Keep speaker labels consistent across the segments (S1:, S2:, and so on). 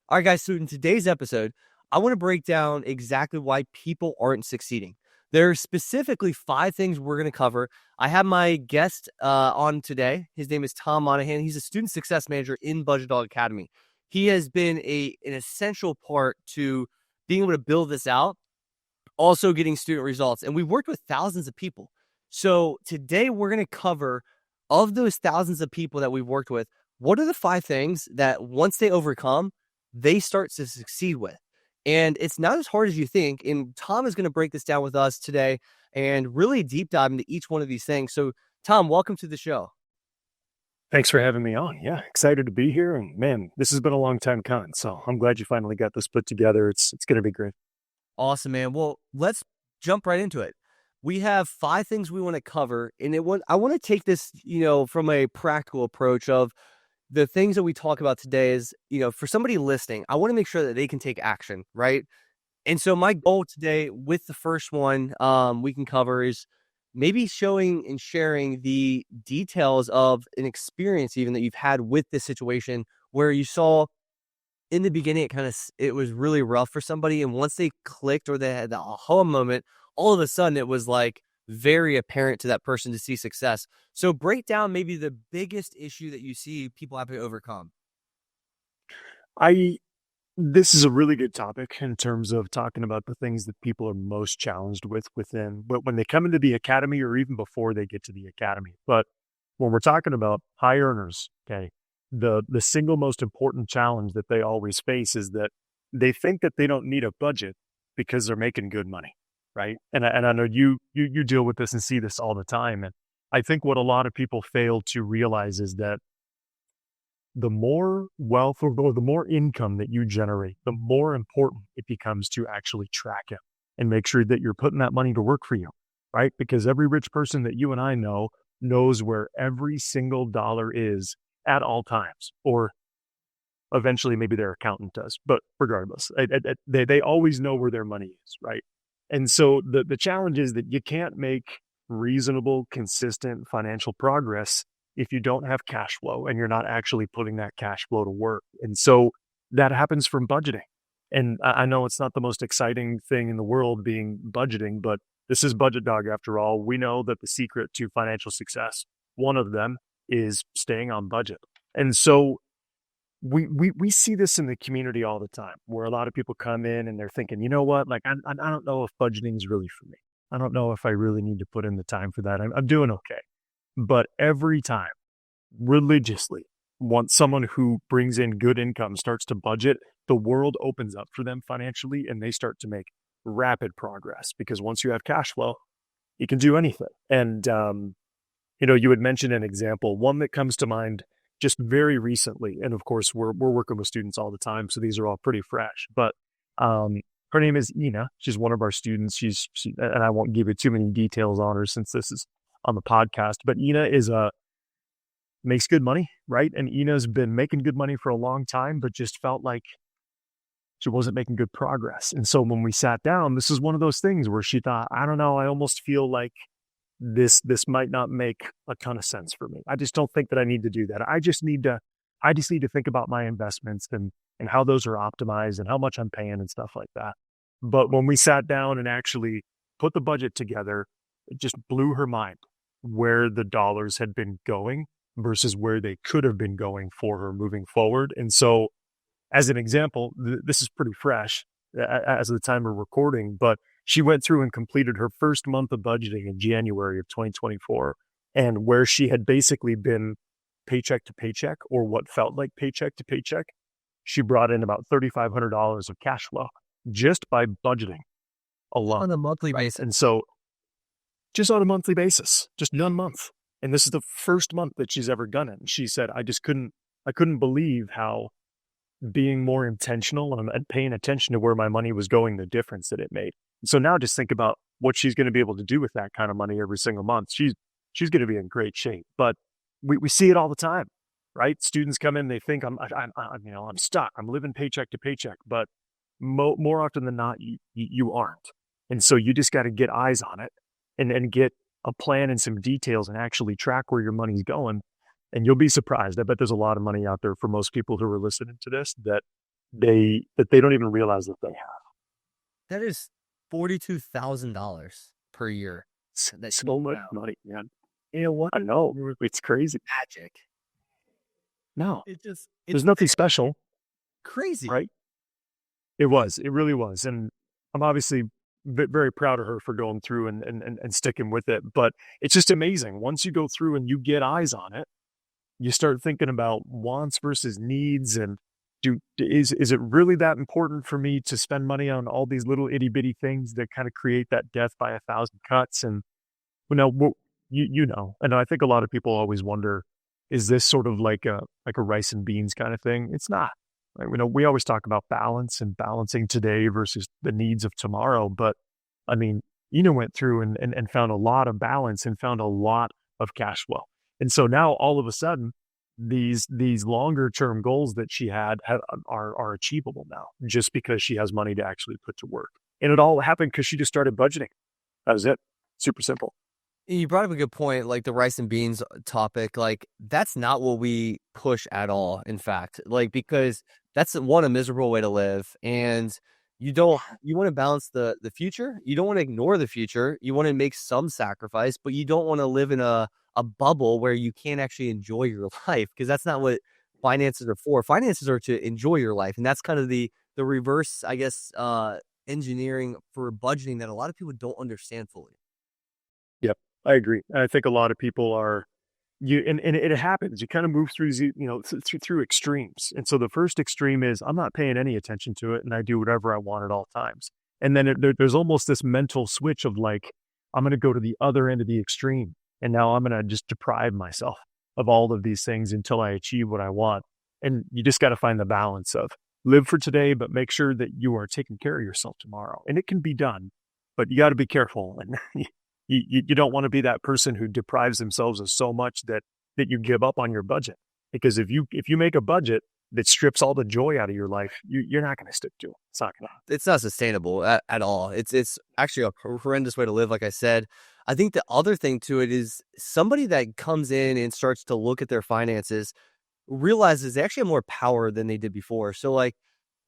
S1: All right, guys. So in today's episode, I want to break down exactly why people aren't succeeding. There are specifically 5 things we're going to cover. I have my guest on today. His name is Tom Monahan. He's a student success manager in Budget Dog Academy. He has been an essential part to being able to build this out, also getting student results. And we've worked with thousands of people. So today we're going to cover, of those thousands of people that we've worked with, what are the 5 things that once they overcome, they start to succeed with. And it's not as hard as you think. And Tom is going to break this down with us today and really deep dive into each one of these things. So Tom, welcome to the show.
S2: Thanks for having me on. Yeah, excited to be here. And man, this has been a long time coming. So I'm glad you finally got this put together. It's going to be great.
S1: Awesome, man. Well, let's jump right into it. We have 5 things we want to cover, and I want to take this, from a practical approach of the things that we talk about today is, for somebody listening, I want to make sure that they can take action, right? And so my goal today with the first one we can cover is maybe showing and sharing the details of an experience even that you've had with this situation where you saw in the beginning, it was really rough for somebody. And once they clicked or they had the aha moment, all of a sudden it was like very apparent to that person to see success. So break down maybe the biggest issue that you see people have to overcome.
S2: This is a really good topic in terms of talking about the things that people are most challenged with but when they come into the academy or even before they get to the academy. But when we're talking about high earners, okay, the single most important challenge that they always face is that they think that they don't need a budget because they're making good money, right? And I know you deal with this and see this all the time. And I think what a lot of people fail to realize is that the more wealth or the more income that you generate, the more important it becomes to actually track it and make sure that you're putting that money to work for you, right? Because every rich person that you and I know knows where every single dollar is at all times, or eventually maybe their accountant does, but regardless, they always know where their money is, right? And so the challenge is that you can't make reasonable, consistent financial progress if you don't have cash flow and you're not actually putting that cash flow to work. And so that happens from budgeting. And I know it's not the most exciting thing in the world being budgeting, but this is Budget Dog after all. We know that the secret to financial success, one of them is staying on budget. And so we see this in the community all the time where a lot of people come in and they're thinking, you know what, like, I don't know if budgeting is really for me. I don't know if I really need to put in the time for that. I'm doing okay. But every time, religiously, once someone who brings in good income starts to budget, the world opens up for them financially and they start to make rapid progress, because once you have cash flow, you can do anything. And, you had mentioned an example, one that comes to mind just very recently. And of course, we're working with students all the time, so these are all pretty fresh. But her name is Ina. She's one of our students. And I won't give you too many details on her since this is on the podcast, but Ina makes good money, right? And Ina's been making good money for a long time, but just felt like she wasn't making good progress. And so when we sat down, this is one of those things where she thought, I don't know, I almost feel like this might not make a ton of sense for me. I just don't think that I need to do that. I just need to think about my investments and how those are optimized and how much I'm paying and stuff like that. But when we sat down and actually put the budget together, it just blew her mind where the dollars had been going versus where they could have been going for her moving forward. And so, as an example, this is pretty fresh as of the time of recording, but she went through and completed her first month of budgeting in January of 2024. And where she had basically been paycheck to paycheck, or what felt like paycheck to paycheck, she brought in about $3,500 of cash flow just by budgeting alone.
S1: On a monthly basis.
S2: And so just on a monthly basis, just 1 month. And this is the first month that she's ever done it. And she said, I couldn't believe how being more intentional and paying attention to where my money was going, the difference that it made. And so now just think about what she's going to be able to do with that kind of money every single month. She's going to be in great shape. But we see it all the time, right? Students come in, they think I'm stuck. I'm living paycheck to paycheck, but more often than not, you aren't. And so you just got to get eyes on it and get a plan and some details and actually track where your money's going. And you'll be surprised. I bet there's a lot of money out there for most people who are listening to this that they don't even realize that they have.
S1: That is $42,000 per year. That
S2: So much money, man. You know what? I know. It's crazy.
S1: magic.
S2: No,
S1: It's
S2: there's nothing special,
S1: crazy.
S2: right? It was. It really was. And I'm obviously very proud of her for going through and sticking with it. But it's just amazing. Once you go through and you get eyes on it, you start thinking about wants versus needs. And is it really that important for me to spend money on all these little itty bitty things that kind of create that death by a thousand cuts? And you know, and I think a lot of people always wonder, is this sort of like a rice and beans kind of thing? It's not. Right? We always talk about balance and balancing today versus the needs of tomorrow. But I mean, Ina went through and found a lot of balance and found a lot of cash flow. And so now all of a sudden, these longer term goals that she are achievable now just because she has money to actually put to work. And it all happened because she just started budgeting. That was it. Super simple.
S1: You brought up a good point, like the rice and beans topic. Like, that's not what we push at all, in fact. Like, because that's a miserable way to live. And you want to balance the future. You don't want to ignore the future. You want to make some sacrifice, but you don't want to live in a bubble where you can't actually enjoy your life, because that's not what finances are for. Finances are to enjoy your life. And that's kind of the reverse, I guess, engineering for budgeting that a lot of people don't understand fully.
S2: Yep, I agree. I think a lot of people are and it happens. You kind of move through through extremes. And so the first extreme is I'm not paying any attention to it and I do whatever I want at all times. And then there's almost this mental switch of like, I'm going to go to the other end of the extreme. And now I'm going to just deprive myself of all of these things until I achieve what I want. And you just got to find the balance of live for today, but make sure that you are taking care of yourself tomorrow. And it can be done, but you got to be careful. And you don't want to be that person who deprives themselves of so much that you give up on your budget. Because if you make a budget that strips all the joy out of your life, you're not going to stick to it.
S1: It's not sustainable at all. It's actually a horrendous way to live, like I said. I think the other thing to it is somebody that comes in and starts to look at their finances realizes they actually have more power than they did before. So, like,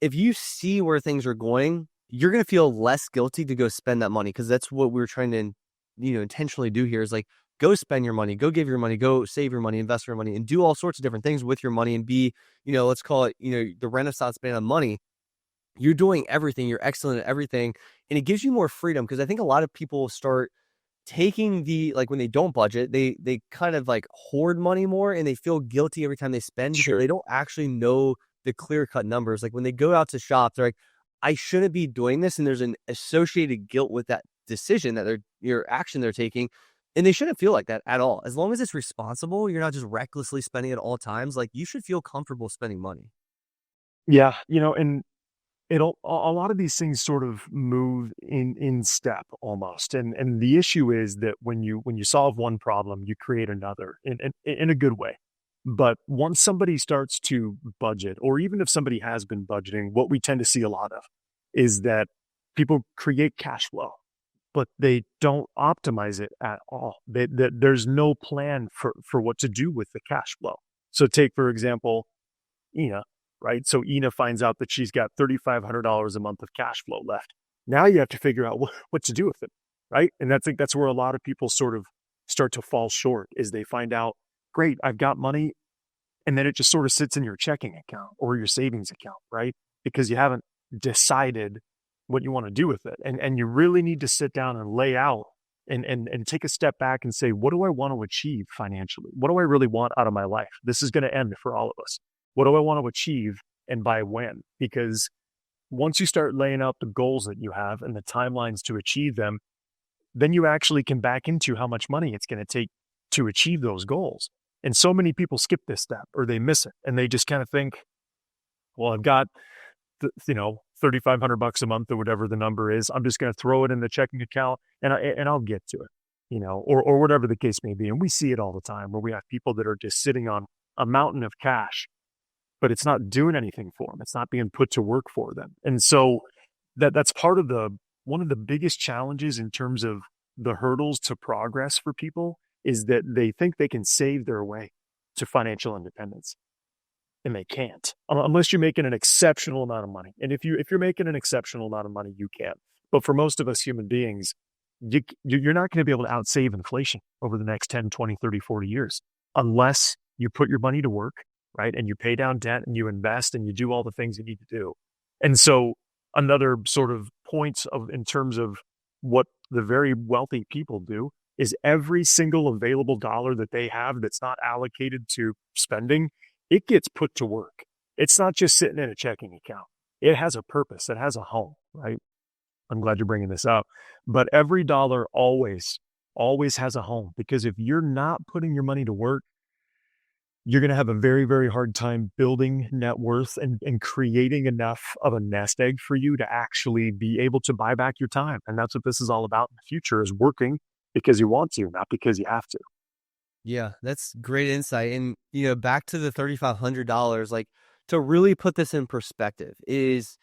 S1: if you see where things are going, you're going to feel less guilty to go spend that money, because that's what we're trying to, intentionally do here, is like, go spend your money, go give your money, go save your money, invest your money, and do all sorts of different things with your money and be, let's call it, the Renaissance man of money. You're doing everything. You're excellent at everything. And it gives you more freedom, because I think a lot of people start taking like, when they don't budget, they kind of like hoard money more, and they feel guilty every time they spend because they don't actually know the clear cut numbers. Like, when they go out to shop, they're like, I shouldn't be doing this. And there's an associated guilt with that decision, that your action they're taking. And they shouldn't feel like that at all. As long as it's responsible, you're not just recklessly spending at all times. Like, you should feel comfortable spending money.
S2: Yeah. And a lot of these things sort of move in step almost. And the issue is that when you solve one problem, you create another in a good way. But once somebody starts to budget, or even if somebody has been budgeting, what we tend to see a lot of is that people create cash flow, but they don't optimize it at all. There's no plan for what to do with the cash flow. So take, for example, Ina, right? So Ina finds out that she's got $3,500 a month of cash flow left. Now you have to figure out what to do with it, right? And I think that's where a lot of people sort of start to fall short, is they find out, great, I've got money, and then it just sort of sits in your checking account or your savings account, right? Because you haven't decided what you want to do with it. And you really need to sit down and lay out and take a step back and say, what do I want to achieve financially? What do I really want out of my life? This is going to end for all of us. What do I want to achieve, and by when? Because once you start laying out the goals that you have and the timelines to achieve them, then you actually can back into how much money it's going to take to achieve those goals. And so many people skip this step, or they miss it, and they just kind of think, well, I've got, $3,500 a month or whatever the number is. I'm just going to throw it in the checking account and I'll get to it, or whatever the case may be. And we see it all the time where we have people that are just sitting on a mountain of cash, but it's not doing anything for them. It's not being put to work for them. And so that's part of one of the biggest challenges in terms of the hurdles to progress for people, is that they think they can save their way to financial independence. and they can't unless you're making an exceptional amount of money. And if you're making an exceptional amount of money, you can. But for most of us human beings, you're not going to be able to outsave inflation over the next 10, 20, 30, 40 years unless you put your money to work, right? And you pay down debt and you invest and you do all the things you need to do. And so another sort of point of in terms of what the very wealthy people do is every single available dollar that they have that's not allocated to spending, it gets put to work. It's not just sitting in a checking account. It has a purpose. It has a home, right? I'm glad you're bringing this up. But every dollar always has a home, because if you're not putting your money to work, you're going to have a very, very hard time building net worth and creating enough of a nest egg for you to actually be able to buy back your time. And that's what this is all about in the future, is working because you want to, not because you have to.
S1: Yeah, that's great insight. And, back to the $3,500, like, to really put this in perspective, is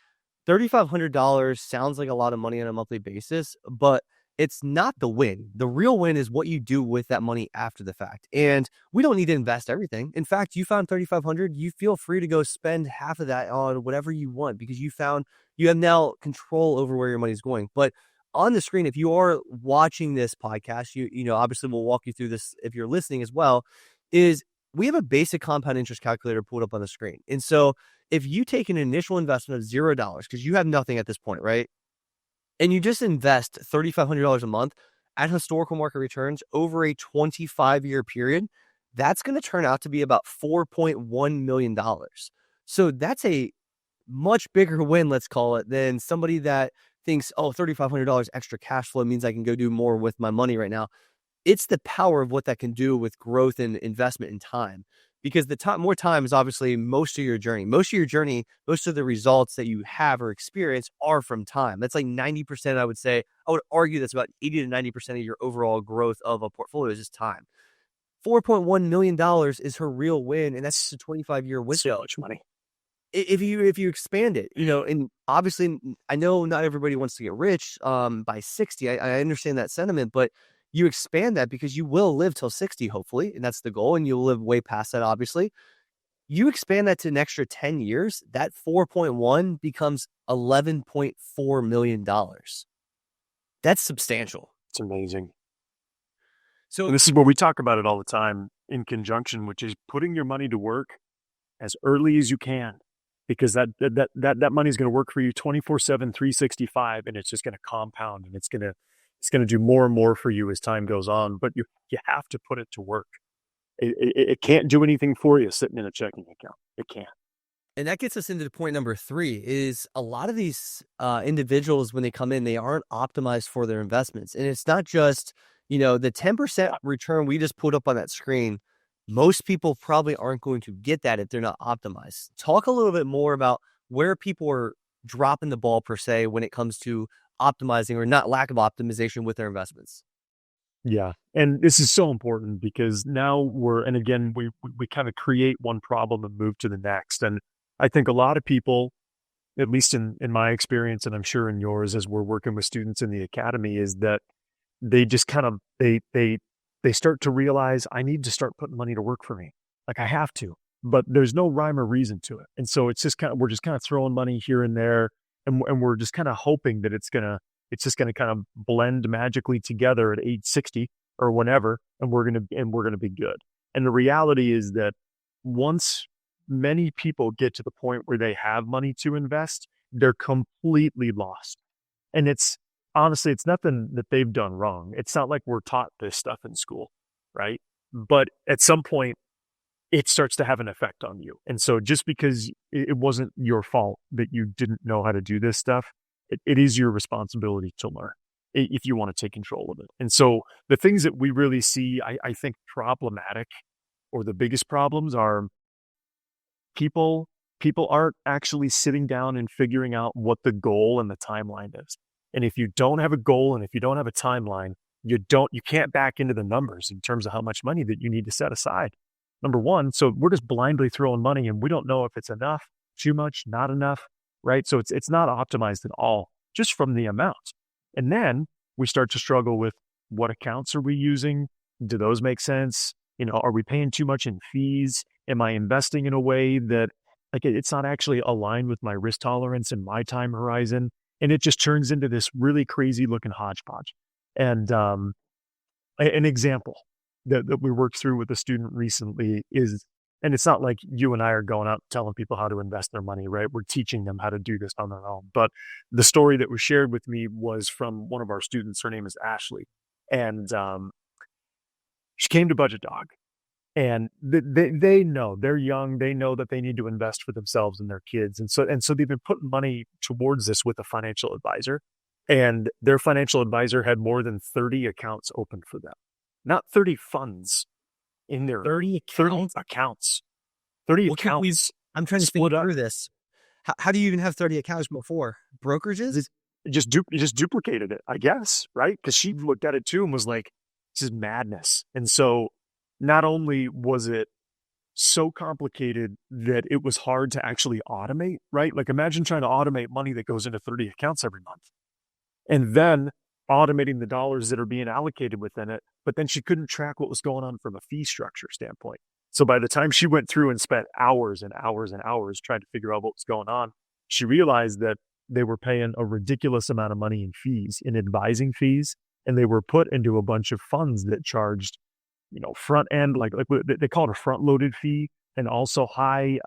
S1: $3,500 sounds like a lot of money on a monthly basis, but it's not the win. The real win is what you do with that money after the fact. And we don't need to invest everything. In fact, you found 3,500, you feel free to go spend half of that on whatever you want, because you have now control over where your money is going. But on the screen, if you are watching this podcast, obviously we'll walk you through this if you're listening as well, is we have a basic compound interest calculator pulled up on the screen. And so if you take an initial investment of $0, because you have nothing at this point, right? And you just invest $3,500 a month at historical market returns over a 25-year period, that's going to turn out to be about $4.1 million. So that's a much bigger win, let's call it, than somebody that thinks, oh, $3,500 extra cash flow means I can go do more with my money right now. It's the power of what that can do with growth and investment in time. Because more time is obviously most of your journey. Most of the results that you have or experience are from time. That's like 90%, I would say. I would argue that's about 80 to 90% of your overall growth of a portfolio is just time. $4.1 million is her real win, and that's just a 25-year window.
S2: So much money.
S1: If you expand it, and obviously I know not everybody wants to get rich by 60. I understand that sentiment, but you expand that because you will live till 60, hopefully, and that's the goal, and you'll live way past that, obviously. You expand that to an extra 10 years, that 4.1 becomes $11.4 million. That's substantial.
S2: It's amazing.
S1: So
S2: And this is where we talk about it all the time in conjunction, which is putting your money to work as early as you can, because that money is going to work for you 24/7, 365, and it's just going to compound, and it's going to do more and more for you as time goes on. But you have to put it to work. It can't do anything for you sitting in a checking account. It can't.
S1: And that gets us into point number 3, is a lot of these individuals, when they come in, they aren't optimized for their investments. And it's not just, the 10% return we just put up on that screen. Most people probably aren't going to get that if they're not optimized. Talk a little bit more about where people are dropping the ball, per se, when it comes to optimizing, or not lack of optimization with their investments.
S2: Yeah. And this is so important, because now and again, we kind of create one problem and move to the next. And I think a lot of people, at least in my experience, and I'm sure in yours, as we're working with students in the academy, is that they just kind of, they start to realize, I need to start putting money to work for me. Like, I have to, but there's no rhyme or reason to it. And so we're just kind of throwing money here and there. And we're just kind of hoping that it's just going to kind of blend magically together at age 60 or whenever. And we're going to be good. And the reality is that once many people get to the point where they have money to invest, they're completely lost. And honestly, it's nothing that they've done wrong. It's not like we're taught this stuff in school, right? But at some point, it starts to have an effect on you. And so just because it wasn't your fault that you didn't know how to do this stuff, it is your responsibility to learn if you want to take control of it. And so the things that we really see, I think, problematic, or the biggest problems, are people aren't actually sitting down and figuring out what the goal and the timeline is. And if you don't have a goal and if you don't have a timeline, you can't back into the numbers in terms of how much money that you need to set aside. Number one, so we're just blindly throwing money, and we don't know if it's enough, too much, not enough, right? So it's not optimized at all, just from the amount. And then we start to struggle with, what accounts are we using? Do those make sense? Are we paying too much in fees? Am I investing in a way that like it's not actually aligned with my risk tolerance and my time horizon? And it just turns into this really crazy looking hodgepodge. And an example that we worked through with a student recently is, and it's not like you and I are going out telling people how to invest their money, right? We're teaching them how to do this on their own. But the story that was shared with me was from one of our students. Her name is Ashley. And she came to Budget Dog. And they know they're young. They know that they need to invest for themselves and their kids. And so they've been putting money towards this with a financial advisor. And their financial advisor had more than 30 accounts open for them. Not 30 funds in there.
S1: 30
S2: 30 accounts. 30
S1: What can we?
S2: accounts
S1: I'm trying to think
S2: split up.
S1: through this. How do you even have 30 accounts before? Brokerages?
S2: Just duplicated it, I guess, right? Because she looked at it too and was like, this is madness. And so not only was it so complicated that it was hard to actually automate, right? Like imagine trying to automate money that goes into 30 accounts every month and then automating the dollars that are being allocated within it. But then she couldn't track what was going on from a fee structure standpoint. So by the time she went through and spent hours and hours and hours trying to figure out what was going on, she realized that they were paying a ridiculous amount of money in fees, in advising fees, and they were put into a bunch of funds that charged front end, like they call it a front loaded fee and also high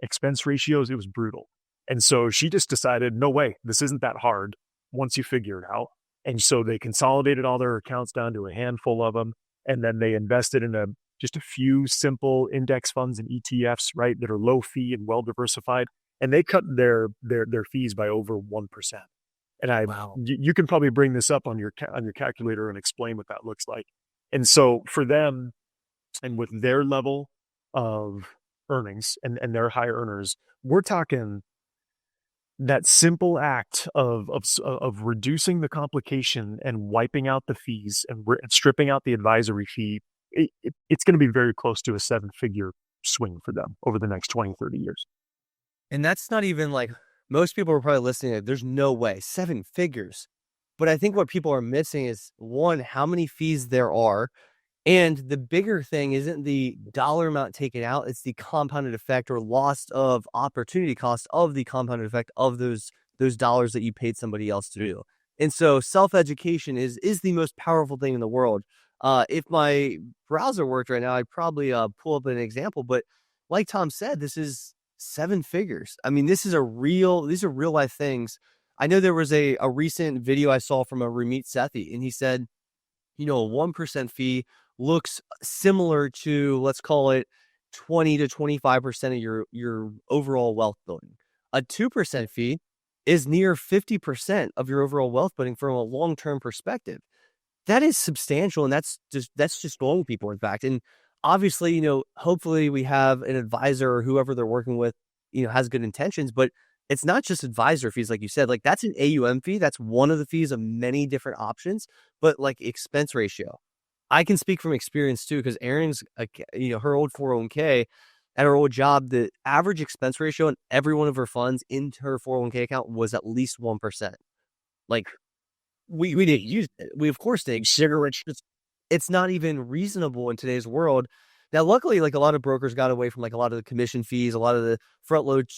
S2: expense ratios. It was brutal. And so she just decided, no way, this isn't that hard once you figure it out. And so they consolidated all their accounts down to a handful of them. And then they invested in just a few simple index funds and ETFs, right, that are low fee and well diversified. And they cut their fees by over 1%. And
S1: Wow.
S2: you can probably bring this up on your calculator and explain what that looks like. And so for them, and with their level of earnings and their high earners, we're talking that simple act of reducing the complication and wiping out the fees and stripping out the advisory fee. It's going to be very close to a 7-figure swing for them over the next 20, 30 years.
S1: And that's not even like, most people are probably listening. There's no way 7 figures. But I think what people are missing is, one, how many fees there are. And the bigger thing isn't the dollar amount taken out, it's the compounded effect or loss of opportunity cost of the compounded effect of those dollars that you paid somebody else to do. And so self-education is the most powerful thing in the world. If my browser worked right now, I'd probably pull up an example. But like Tom said, this is 7 figures. I mean, these are real life things. I know there was a recent video I saw from a Ramit Sethi, and he said, a 1% fee looks similar to, let's call it 20 to 25% of your overall wealth building. A 2% fee is near 50% of your overall wealth building from a long-term perspective. That is substantial, and that's just normal people, in fact. And obviously, hopefully we have an advisor or whoever they're working with, has good intentions, but it's not just advisor fees, like you said. Like, that's an AUM fee. That's one of the fees of many different options. But like expense ratio, I can speak from experience too, because Erin's, her old 401k at her old job, the average expense ratio in every one of her funds into her 401k account was at least 1%. Like, we didn't use it. We of course didn't. It's not even reasonable in today's world. Now, luckily, like, a lot of brokers got away from like a lot of the commission fees, a lot of the front load,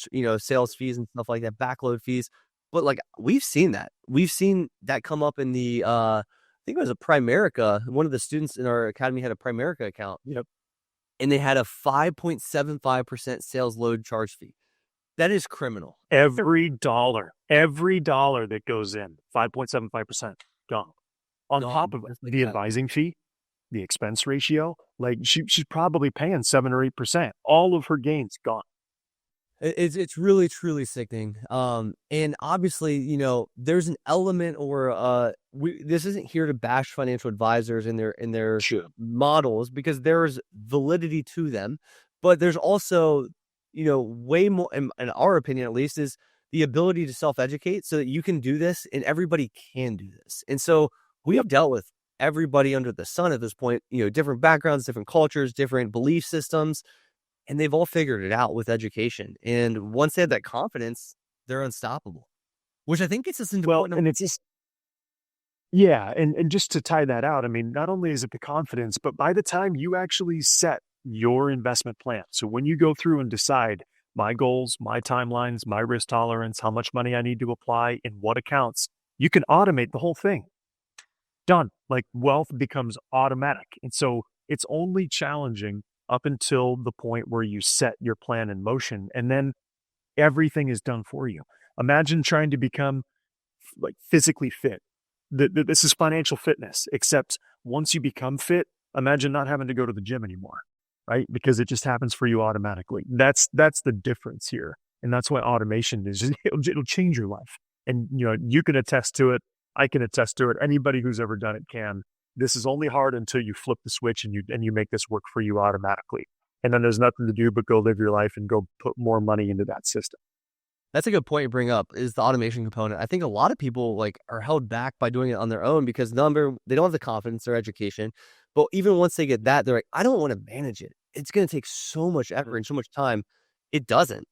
S1: sales fees and stuff like that, backload fees. But like, we've seen that come up in the, I think it was a Primerica. One of the students in our academy had a Primerica account.
S2: Yep.
S1: And they had a 5.75% sales load charge fee. That is criminal.
S2: Every dollar that goes in, 5.75% gone. On top of the advising fee, the expense ratio, like she's probably paying 7 or 8%. All of her gains gone.
S1: It's really truly sickening. And obviously, there's an element, or this isn't here to bash financial advisors and their
S2: Sure.
S1: models, because there's validity to them, but there's also, way more, in our opinion at least, is the ability to self-educate so that you can do this and everybody can do this. And so we have dealt with everybody under the sun at this point, different backgrounds, different cultures, different belief systems, and they've all figured it out with education. And once they have that confidence, they're unstoppable, which I think gets us into
S2: and it's just, yeah. And just to tie that out, I mean, not only is it the confidence, but by the time you actually set your investment plan. So when you go through and decide my goals, my timelines, my risk tolerance, how much money I need to apply in what accounts, you can automate the whole thing. Done. Like wealth becomes automatic. And so it's only challenging up until the point where you set your plan in motion and then everything is done for you. Imagine trying to become like physically fit. This is financial fitness, except once you become fit, imagine not having to go to the gym anymore, right? Because it just happens for you automatically. That's the difference here. And that's why automation is, it'll change your life. And, you can attest to it. I can attest to it. Anybody who's ever done it can. This is only hard until you flip the switch and you make this work for you automatically. And then there's nothing to do but go live your life and go put more money into that system.
S1: That's a good point you bring up, is the automation component. I think a lot of people like are held back by doing it on their own because they don't have the confidence or education. But even once they get that, they're like, I don't want to manage it. It's going to take so much effort and so much time. It doesn't.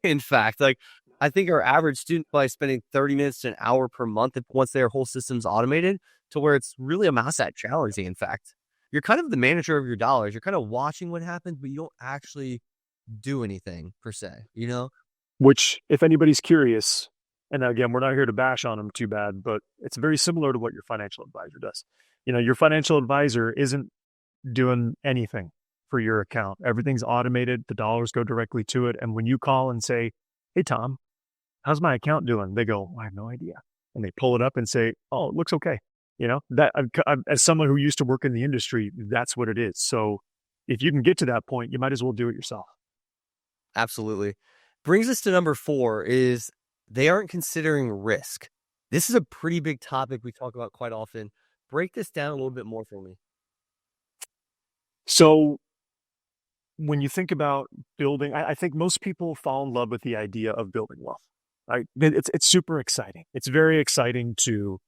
S1: In fact, like I think our average student by spending 30 minutes to an hour per month once their whole system's automated, to where it's really a mouse that challenging. In fact, you're kind of the manager of your dollars. You're kind of watching what happens, but you don't actually do anything per se,
S2: Which, if anybody's curious, and again, we're not here to bash on them too bad, but it's very similar to what your financial advisor does. Your financial advisor isn't doing anything for your account. Everything's automated. The dollars go directly to it. And when you call and say, hey, Tom, how's my account doing? They go, I have no idea. And they pull it up and say, oh, it looks okay. That as someone who used to work in the industry, that's what it is. So if you can get to that point, you might as well do it yourself.
S1: Absolutely. Brings us to number 4 is they aren't considering risk. This is a pretty big topic we talk about quite often. Break this down a little bit more for me.
S2: So when you think about building, I think most people fall in love with the idea of building wealth. Right? It's super exciting. It's very exciting to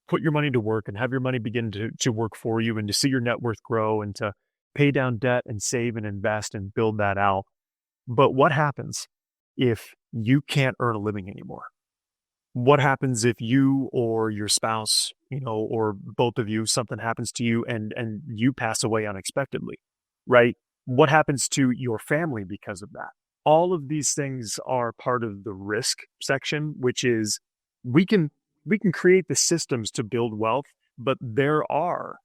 S2: put your money to work and have your money begin to work for you and to see your net worth grow and to pay down debt and save and invest and build that out. But what happens if you can't earn a living anymore? What happens if you or your spouse, or both of you, something happens to you and you pass away unexpectedly, right? What happens to your family because of that? All of these things are part of the risk section, which is we can create the systems to build wealth, but there are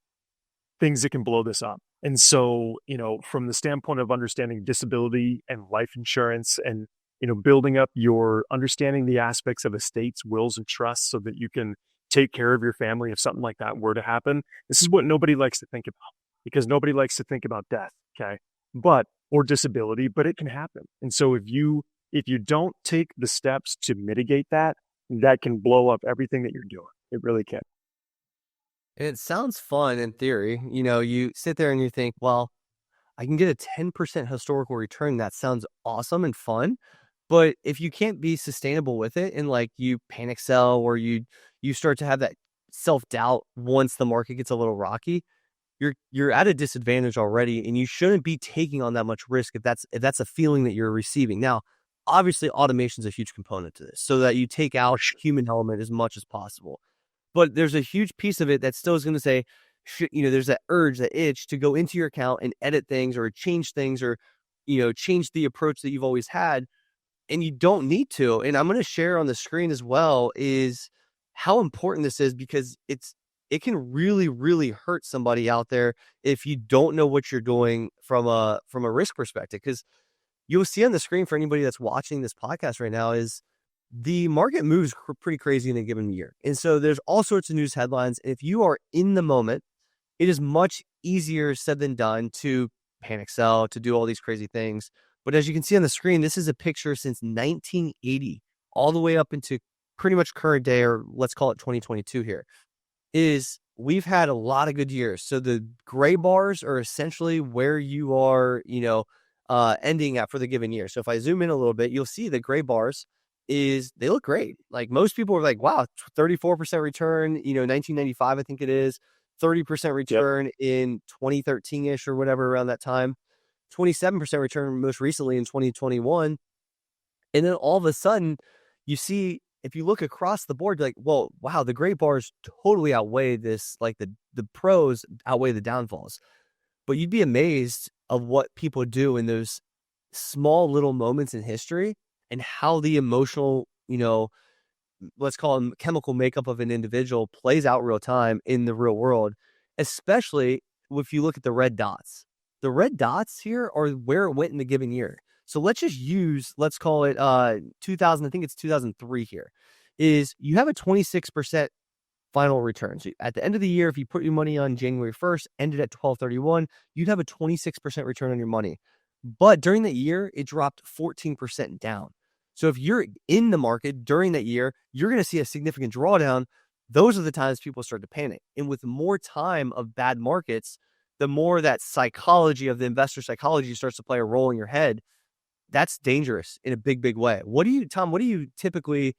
S2: things that can blow this up. And so, from the standpoint of understanding disability and life insurance and, building up your understanding the aspects of estates, wills, and trusts so that you can take care of your family if something like that were to happen. This is what nobody likes to think about because nobody likes to think about death. Okay. Or disability, but it can happen. And so if you don't take the steps to mitigate that, that can blow up everything that you're doing. It really can.
S1: And it sounds fun in theory. You sit there and you think, well, I can get a 10% historical return. That sounds awesome and fun. But if you can't be sustainable with it and like you panic sell or you start to have that self-doubt once the market gets a little rocky, you're at a disadvantage already, and you shouldn't be taking on that much risk if that's a feeling that you're receiving. Now, obviously, automation is a huge component to this, so that you take out human element as much as possible. But there's a huge piece of it that still is going to say, there's that urge, that itch to go into your account and edit things or change things or, change the approach that you've always had. And you don't need to. And I'm going to share on the screen as well is how important this is, because it can really, really hurt somebody out there if you don't know what you're doing from a risk perspective. Because you'll see on the screen for anybody that's watching this podcast right now is the market moves pretty crazy in a given year. And so there's all sorts of news headlines. And if you are in the moment, it is much easier said than done to panic sell, to do all these crazy things. But as you can see on the screen, this is a picture since 1980, all the way up into pretty much current day, or let's call it 2022 here, is we've had a lot of good years. So the gray bars are essentially where you are, ending at for the given year. So if I zoom in a little bit, you'll see the gray bars they look great. Like most people are like, wow, 34% return, 1995, I think it is, 30% return in 2013-ish or whatever around that time. 27% return most recently in 2021. And then all of a sudden you see, if you look across the board, you're like, well, wow, the gray bars totally outweigh this. Like the pros outweigh the downfalls. But you'd be amazed of what people do in those small little moments in history and how the emotional, let's call them chemical makeup of an individual plays out real time in the real world, especially if you look at the red dots. The red dots here are where it went in the given year. So let's just use, let's call it 2000, I think it's 2003 here, is you have a 26% final return. So at the end of the year, if you put your money on January 1st, ended at 12/31, you'd have a 26% return on your money. But during the year, it dropped 14% down. So if you're in the market during that year, you're going to see a significant drawdown. Those are the times people start to panic. And with more time of bad markets, the more that psychology of the investor psychology starts to play a role in your head. That's dangerous in a big, big way. Tom, what do you typically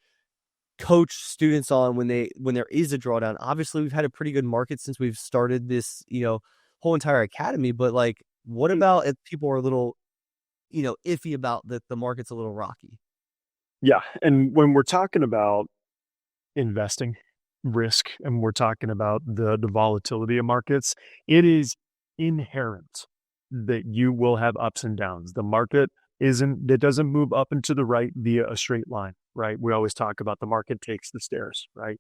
S1: coach students on when there is a drawdown? Obviously, we've had a pretty good market since we've started this, whole entire academy, but like, what about if people are a little, iffy about that the market's a little rocky?
S2: Yeah. And when we're talking about investing risk and we're talking about the volatility of markets, it is inherent that you will have ups and downs. The market it doesn't move up and to the right via a straight line, right? We always talk about the market takes the stairs, right?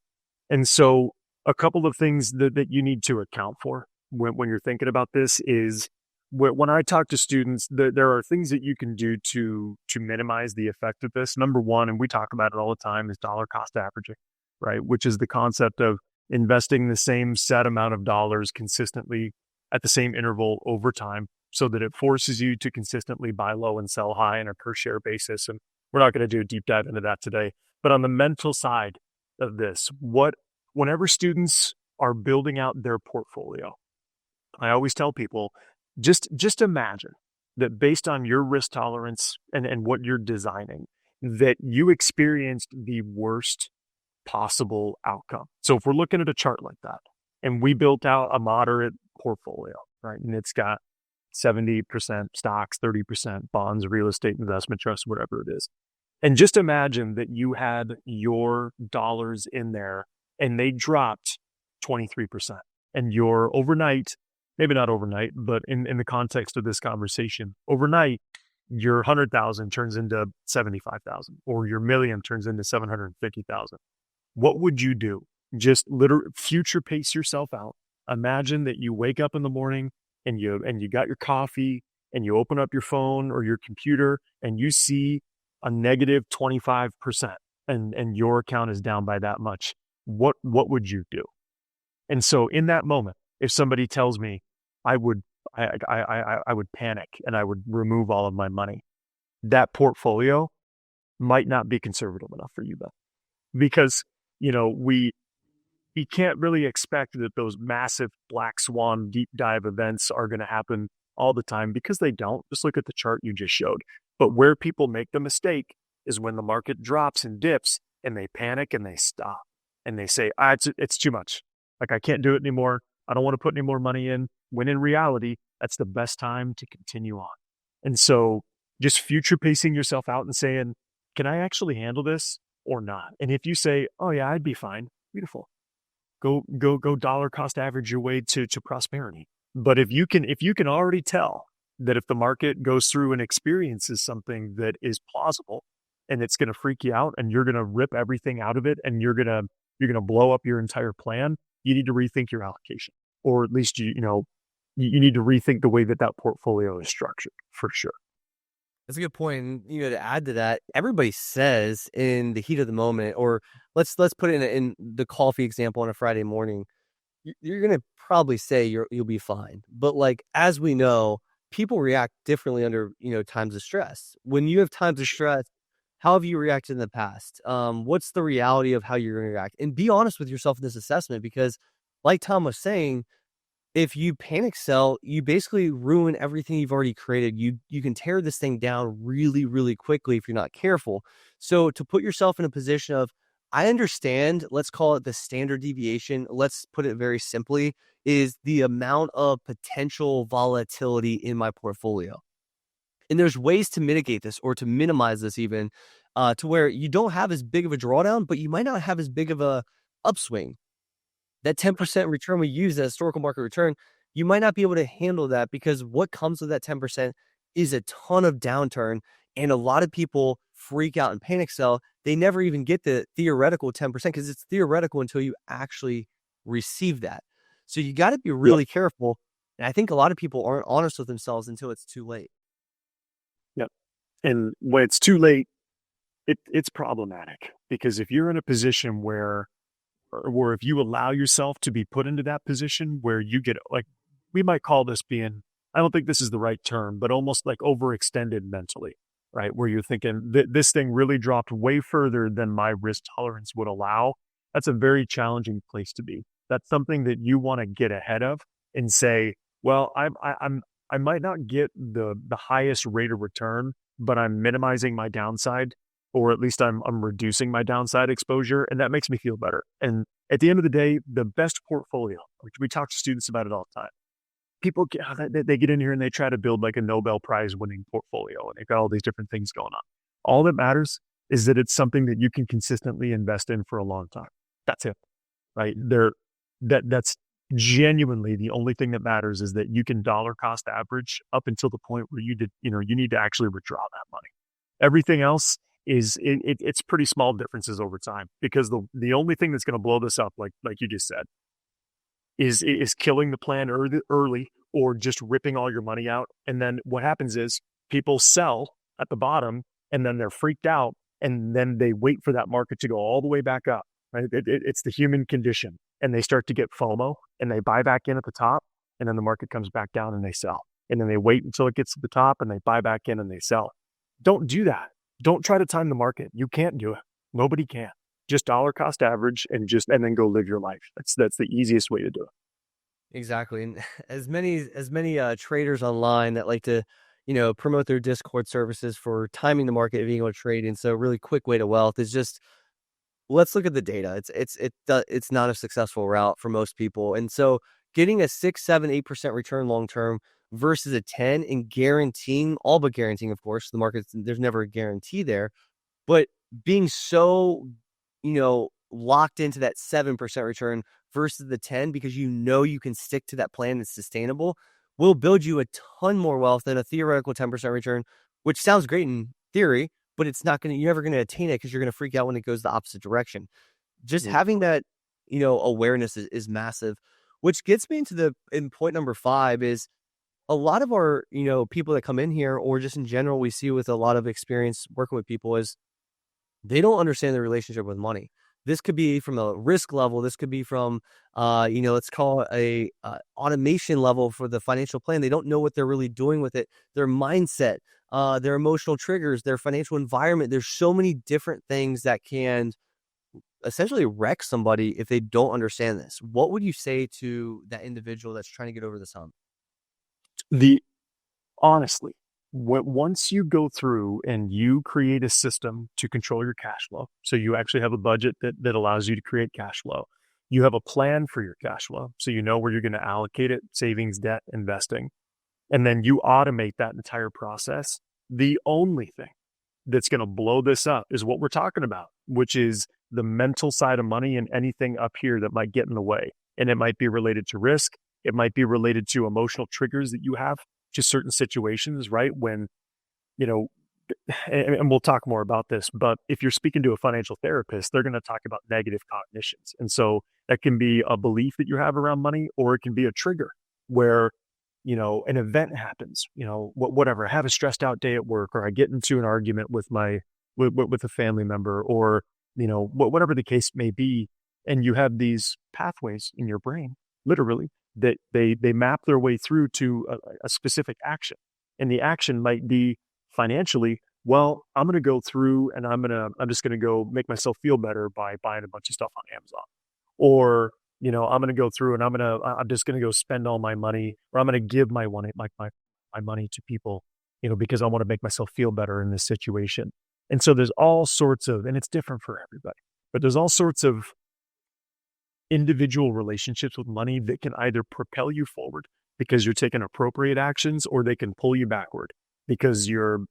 S2: And so a couple of things that you need to account for when you're thinking about this is when I talk to students, there are things that you can do to minimize the effect of this. Number one, and we talk about it all the time, is dollar cost averaging, right? Which is the concept of investing the same set amount of dollars consistently at the same interval over time so that it forces you to consistently buy low and sell high on a per share basis. And we're not going to do a deep dive into that today. But on the mental side of this, whenever students are building out their portfolio, I always tell people, just imagine that based on your risk tolerance and what you're designing, that you experienced the worst possible outcome. So if we're looking at a chart like that and we built out a moderate portfolio, right? And it's got 70% stocks, 30% bonds, real estate investment trusts, whatever it is. And just imagine that you had your dollars in there and they dropped 23%. And your overnight, maybe not overnight, but in the context of this conversation, overnight, your 100,000 turns into 75,000 or your million turns into 750,000. What would you do? Just literally future pace yourself out. Imagine that you wake up in the morning and you got your coffee and you open up your phone or your computer and you see a negative 25% and your account is down by that much. What would you do? And so in that moment, if somebody tells me I would panic and I would remove all of my money, that portfolio might not be conservative enough for you, Beth, because we can't really expect that those massive black swan deep dive events are going to happen all the time, because they don't. Just look at the chart you just showed. But where people make the mistake is when the market drops and dips and they panic and they stop and they say, it's too much. Like, I can't do it anymore. I don't want to put any more money in. When in reality, that's the best time to continue on. And so just future pacing yourself out and saying, can I actually handle this or not? And if you say, oh yeah, I'd be fine, beautiful. Go dollar cost average your way to prosperity. But if you can already tell that if the market goes through and experiences something that is plausible and it's going to freak you out and you're going to rip everything out of it and you're going to blow up your entire plan, you need to rethink your allocation, or at least you need to rethink the way that portfolio is structured, for sure.
S1: That's a good point. And, to add to that, everybody says in the heat of the moment, or let's put it in the coffee example on a Friday morning, you're going to probably say you'll be fine. But like, as we know, people react differently under, times of stress. When you have times of stress, how have you reacted in the past? What's the reality of how you're going to react? And be honest with yourself in this assessment, because like Tom was saying, if you panic sell, you basically ruin everything you've already created. You can tear this thing down really, really quickly if you're not careful. So to put yourself in a position of, I understand, let's call it the standard deviation. Let's put it very simply, is the amount of potential volatility in my portfolio. And there's ways to mitigate this or to minimize this even to where you don't have as big of a drawdown, but you might not have as big of a upswing. That 10% return we use, that historical market return, you might not be able to handle that because what comes with that 10% is a ton of downturn. And a lot of people freak out and panic sell. They never even get the theoretical 10% because it's theoretical until you actually receive that. So you got to be
S2: Yep.
S1: really careful. And I think a lot of people aren't honest with themselves until it's too late.
S2: Yep. And when it's too late, it's problematic, because if you're in a position where if you allow yourself to be put into that position where you get, like, we might call this being, I don't think this is the right term, but almost like overextended mentally, right? Where you're thinking this thing really dropped way further than my risk tolerance would allow. That's a very challenging place to be. That's something that you want to get ahead of and say, well, I might not get the highest rate of return, but I'm minimizing my downside, or at least I'm reducing my downside exposure, and that makes me feel better. And at the end of the day, the best portfolio, which we talk to students about it all the time, people they get in here and they try to build like a Nobel Prize winning portfolio, and they've got all these different things going on. All that matters is that it's something that you can consistently invest in for a long time. That's it, right? That's genuinely the only thing that matters, is that you can dollar cost average up until the point where you need to actually withdraw that money. Everything else it's pretty small differences over time, because the only thing that's going to blow this up, like you just said, is killing the plan early, or just ripping all your money out. And then what happens is people sell at the bottom, and then they're freaked out, and then they wait for that market to go all the way back up, right? It's the human condition, and they start to get FOMO, and they buy back in at the top, and then the market comes back down and they sell. And then they wait until it gets to the top and they buy back in and they sell. Don't do that. Don't try to time the market. You can't do it. Nobody can. Just dollar cost average, and then go live your life. That's the easiest way to do it.
S1: Exactly. And as many traders online that like to, promote their Discord services for timing the market and being able to trade. And so a really quick way to wealth is just, let's look at the data. It's not a successful route for most people. And so getting a 6, 7, 8% return long term versus a 10, and guaranteeing, all but guaranteeing, of course, the markets, there's never a guarantee there, but being so, locked into that 7% return versus the 10, because you can stick to that plan that's sustainable, will build you a ton more wealth than a theoretical 10% return, which sounds great in theory, but you're never going to attain it because you're going to freak out when it goes the opposite direction. Just
S2: Mm.
S1: having that, awareness is massive, which gets me in point number 5 is a lot of our, people that come in here, or just in general, we see with a lot of experience working with people, is they don't understand the relationship with money. This could be from a risk level. This could be from, let's call it a automation level for the financial plan. They don't know what they're really doing with it. Their mindset, their emotional triggers, their financial environment. There's so many different things that can essentially wreck somebody if they don't understand this. What would you say to that individual that's trying to get over this hump?
S2: The Honestly, once you go through and you create a system to control your cash flow, so you actually have a budget that allows you to create cash flow, you have a plan for your cash flow, so you know where you're going to allocate it: savings, debt, investing, and then you automate that entire process. The only thing that's going to blow this up is what we're talking about, which is the mental side of money and anything up here that might get in the way. And it might be related to risk. It might be related to emotional triggers that you have to certain situations, right? When, you know, and we'll talk more about this, but if you're speaking to a financial therapist, they're going to talk about negative cognitions. And so that can be a belief that you have around money, or it can be a trigger where, an event happens, whatever. I have a stressed out day at work, or I get into an argument with with a family member, or, whatever the case may be. And you have these pathways in your brain, literally, that they map their way through to a specific action. And the action might be financially, well, I'm going to go through and I'm just going to go make myself feel better by buying a bunch of stuff on Amazon. Or, I'm going to go through and I'm just going to go spend all my money, or I'm going to give my money to people, because I want to make myself feel better in this situation. And so there's all sorts of, and it's different for everybody, but there's all sorts of individual relationships with money that can either propel you forward because you're taking appropriate actions, or they can pull you backward because the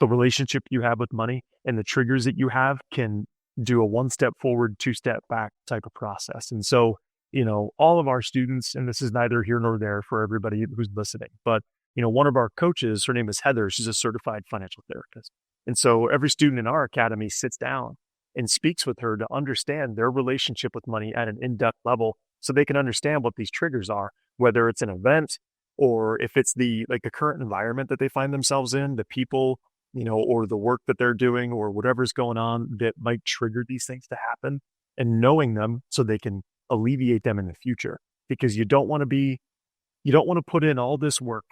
S2: relationship you have with money and the triggers that you have can do a 1 step forward, 2 step back type of process. And so all of our students, and this is neither here nor there for everybody who's listening, but, one of our coaches, her name is Heather. She's a certified financial therapist. And so every student in our academy sits down and speaks with her to understand their relationship with money at an in-depth level so they can understand what these triggers are, whether it's an event or if it's the current environment that they find themselves in, the people, or the work that they're doing or whatever's going on that might trigger these things to happen, and knowing them so they can alleviate them in the future. Because you don't want to put in all this work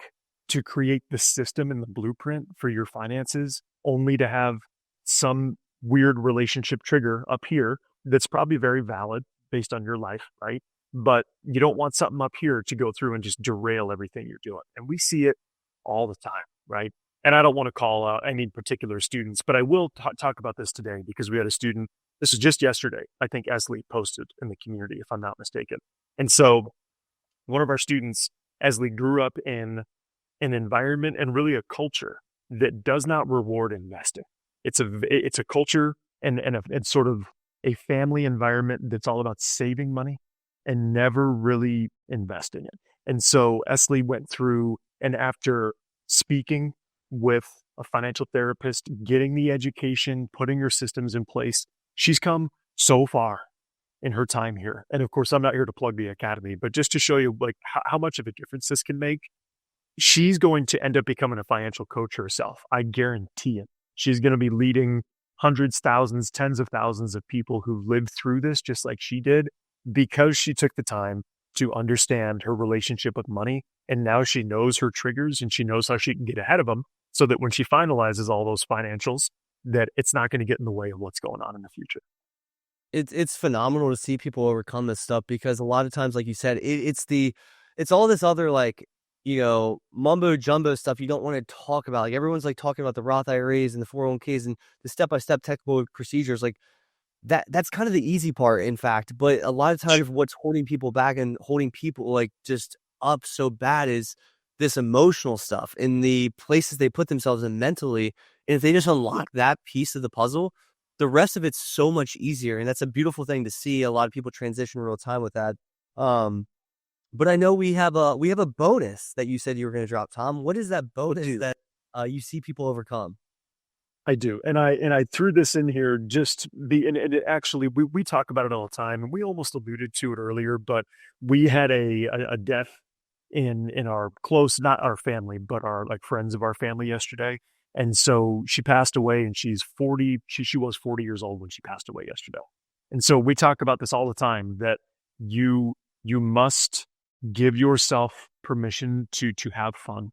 S2: to create the system and the blueprint for your finances only to have some weird relationship trigger up here that's probably very valid based on your life, right? But you don't want something up here to go through and just derail everything you're doing. And we see it all the time, right? And I don't want to call out any particular students, but I will talk about this today because we had a student, this was just yesterday, I think Esley posted in the community, if I'm not mistaken. And so one of our students, Esley, grew up in an environment and really a culture that does not reward investing. It's a culture and sort of a family environment that's all about saving money and never really investing it. And so Esley went through, and after speaking with a financial therapist, getting the education, putting her systems in place, she's come so far in her time here. And of course, I'm not here to plug the academy, but just to show you how much of a difference this can make. She's going to end up becoming a financial coach herself. I guarantee it. She's going to be leading hundreds, thousands, tens of thousands of people who lived through this just like she did, because she took the time to understand her relationship with money. And now she knows her triggers and she knows how she can get ahead of them so that when she finalizes all those financials, that it's not going to get in the way of what's going on in the future.
S1: It's phenomenal to see people overcome this stuff, because a lot of times, like you said, it's all this other mumbo jumbo stuff you don't want to talk about. Like everyone's talking about the Roth IRAs and the 401ks and the step-by-step technical procedures. Like that's kind of the easy part, in fact. But a lot of times what's holding people back and holding people just up so bad is this emotional stuff and the places they put themselves in mentally. And if they just unlock that piece of the puzzle, the rest of it's so much easier. And that's a beautiful thing to see. A lot of people transition real time with that. But I know we have a bonus that you said you were going to drop, Tom. What is that bonus that you see people overcome?
S2: I do. And I threw this in here and it actually, we talk about it all the time, and we almost alluded to it earlier, but we had a death in our close, not our family, but our friends of our family yesterday. And so she passed away, and she's 40. She was 40 years old when she passed away yesterday. And so we talk about this all the time, that you must give yourself permission to have fun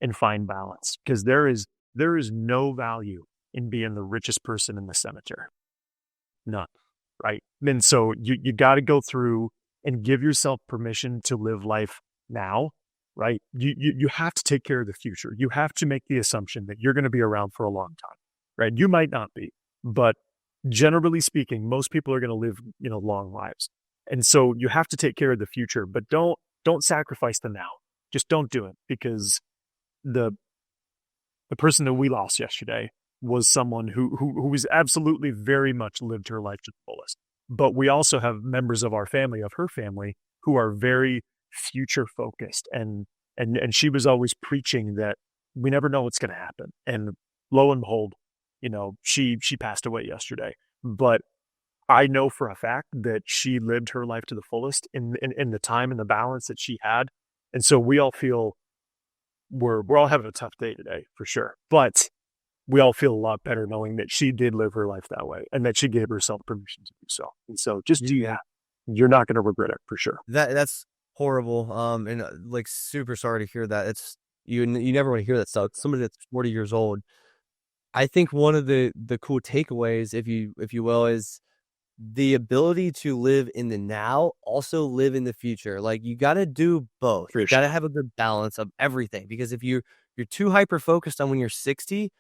S2: and find balance, because there is no value in being the richest person in the cemetery. None, right? And so you got to go through and give yourself permission to live life now, right? You have to take care of the future. You have to make the assumption that you're going to be around for a long time, right? You might not be, but generally speaking, most people are going to live, long lives. And so you have to take care of the future, but don't sacrifice the now. Just don't do it, because the person that we lost yesterday was someone who was absolutely very much lived her life to the fullest. But we also have members of our family, of her family, who are very future focused, and she was always preaching that we never know what's going to happen. And lo and behold, she passed away yesterday. But I know for a fact that she lived her life to the fullest in the time and the balance that she had. And so we all feel we're all having a tough day today, for sure. But we all feel a lot better knowing that she did live her life that way, and that she gave herself permission to do so. And so just do that. You're not going to regret it, for sure.
S1: That's horrible. And super sorry to hear that. It's you never want to hear that stuff. Somebody that's 40 years old. I think one of the cool takeaways, if you will, is the ability to live in the now, also live in the future. Like you got to do both. You got to have a good balance of everything, because if you're too hyper focused on when you're 60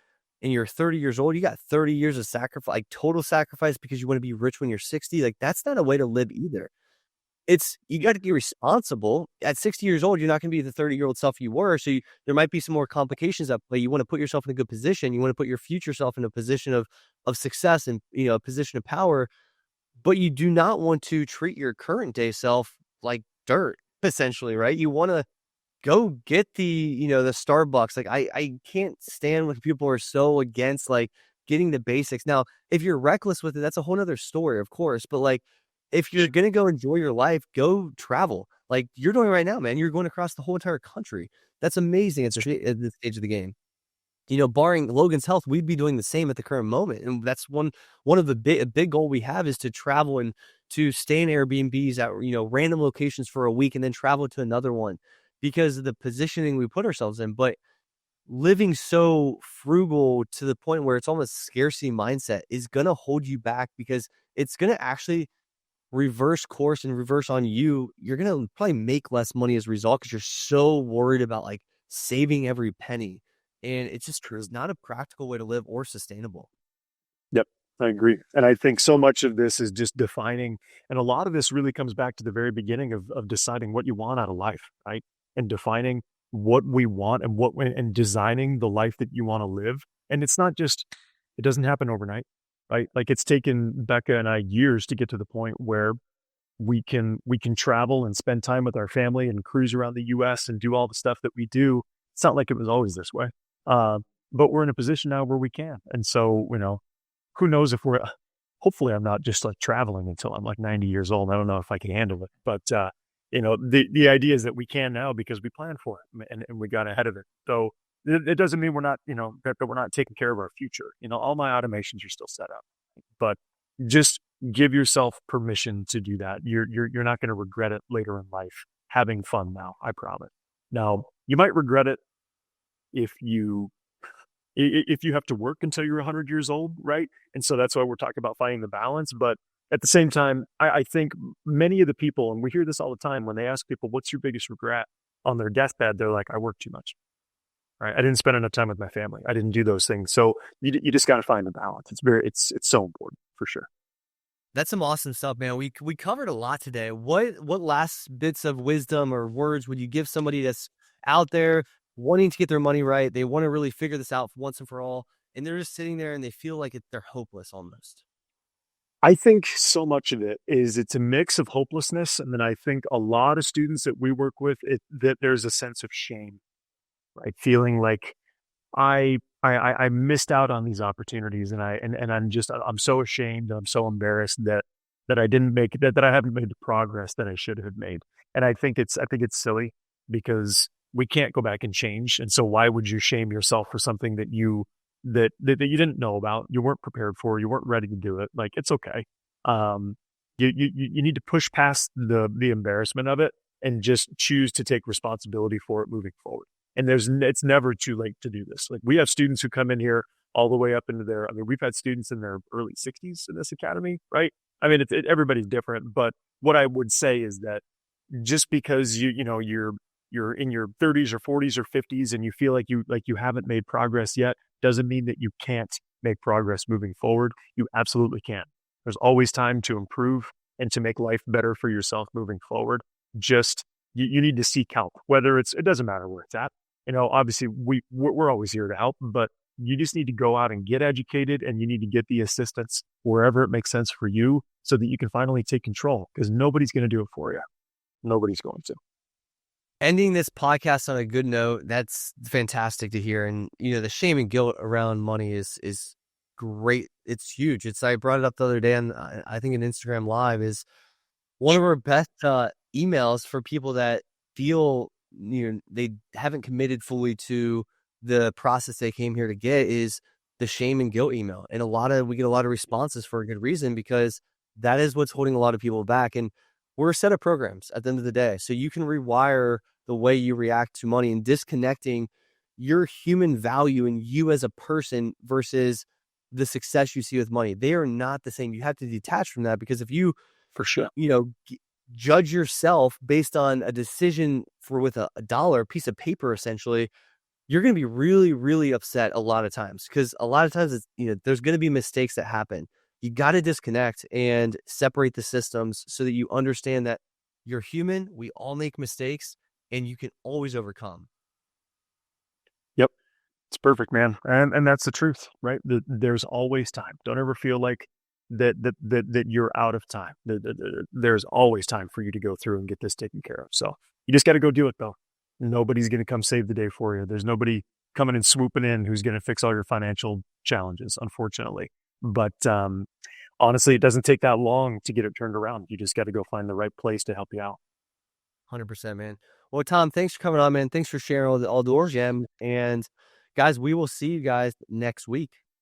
S1: and you're 30 years old, you got 30 years of sacrifice, total sacrifice, because you want to be rich when you're 60. Like that's not a way to live either. You got to be responsible. At 60 years old, you're not going to be the 30-year-old self you were. So there might be some more complications at play. You want to put yourself in a good position. You want to put your future self in a position of success and, a position of power. But you do not want to treat your current day self like dirt, essentially, right? You want to go get the Starbucks. Like I can't stand when people are so against like getting the basics. Now, if you're reckless with it, that's a whole nother story, of course. But like if you're gonna go enjoy your life, go travel. Like you're doing right now, man. You're going across the whole entire country. That's amazing at this stage of the game. Barring Logan's health, we'd be doing the same at the current moment. And that's one of the big goal we have is to travel and to stay in Airbnbs at random locations for a week and then travel to another one because of the positioning we put ourselves in. But living so frugal to the point where it's almost scarcity mindset is gonna hold you back because it's gonna actually reverse course and reverse on you. You're gonna probably make less money as a result because you're so worried about like saving every penny. And it's just
S2: True.
S1: it's not a practical way to live or sustainable.
S2: Yep, I agree. And I think so much of this is just defining, and a lot of this really comes back to the very beginning of deciding what you want out of life, right? And defining what we want and and designing the life that you want to live. And it's not just, it doesn't happen overnight, right? Like it's taken Becca and I years to get to the point where we can travel and spend time with our family and cruise around the US and do all the stuff that we do. It's not like it was always this way. Uh, but we're in a position now where we can. And so, who knows if hopefully I'm not just like traveling until I'm like 90 years old. I don't know if I can handle it, but the idea is that we can now because we planned for it and we got ahead of it. So it doesn't mean we're not, that we're not taking care of our future. All my automations are still set up, but just give yourself permission to do that. You're not going to regret it later in life. Having fun now, I promise. Now, you might regret it if you have to work until you're 100 years old, right? And so that's why we're talking about finding the balance. But at the same time, I think many of the people, and we hear this all the time, when they ask people, what's your biggest regret on their deathbed? They're like, I work too much, right? I didn't spend enough time with my family. I didn't do those things. So you just got to find the balance. It's so important for sure.
S1: That's some awesome stuff, man. We covered a lot today. What last bits of wisdom or words would you give somebody that's out there wanting to get their money right? They want to really figure this out once and for all, and they're just sitting there and they feel like they're hopeless almost.
S2: I think so much of it is it's a mix of hopelessness. And then I think a lot of students that we work with, that there's a sense of shame, right? Feeling like I missed out on these opportunities, and I'm so ashamed, I'm so embarrassed that I didn't make that I haven't made the progress that I should have made. And I think it's silly because we can't go back and change. And so why would you shame yourself for something that you didn't know about, you weren't prepared for, you weren't ready to do it? Like it's okay. Um, you need to push past the embarrassment of it and just choose to take responsibility for it moving forward. And it's never too late to do this. Like we have students who come in here all the way up into we've had students in their early 60s in this academy, right? I mean, everybody's different, but what I would say is that just because you're in your 30s or 40s or 50s and you feel like you haven't made progress yet doesn't mean that you can't make progress moving forward. You absolutely can. There's always time to improve and to make life better for yourself moving forward. Just you need to seek help, whether it doesn't matter where it's at. Obviously we're always here to help, but you just need to go out and get educated, and you need to get the assistance wherever it makes sense for you so that you can finally take control, because nobody's going to do it for you. Nobody's going to.
S1: Ending this podcast on a good note, that's fantastic to hear. And the shame and guilt around money is great. It's huge. I brought it up the other day on I think an Instagram live is one of our best emails for people that feel they haven't committed fully to the process they came here to get is the shame and guilt email. And we get a lot of responses for a good reason, because that is what's holding a lot of people back. And we're a set of programs at the end of the day. So you can rewire the way you react to money and disconnecting your human value and you as a person versus the success you see with money. They are not the same. You have to detach from that, because if you,
S2: For sure.
S1: judge yourself based on a decision with a dollar, a piece of paper, essentially, you're going to be really, really upset a lot of times, because a lot of times there's going to be mistakes that happen. You got to disconnect and separate the systems so that you understand that you're human. We all make mistakes and you can always overcome.
S2: Yep. It's perfect, man. And that's the truth, right? There's always time. Don't ever feel like that you're out of time. There's always time for you to go through and get this taken care of. So you just got to go do it though. Nobody's going to come save the day for you. There's nobody coming and swooping in who's going to fix all your financial challenges, unfortunately. But honestly, it doesn't take that long to get it turned around. You just got to go find the right place to help you out.
S1: 100%, man. Well, Tom, thanks for coming on, man. Thanks for sharing all the doors, yeah. And guys, we will see you guys next week.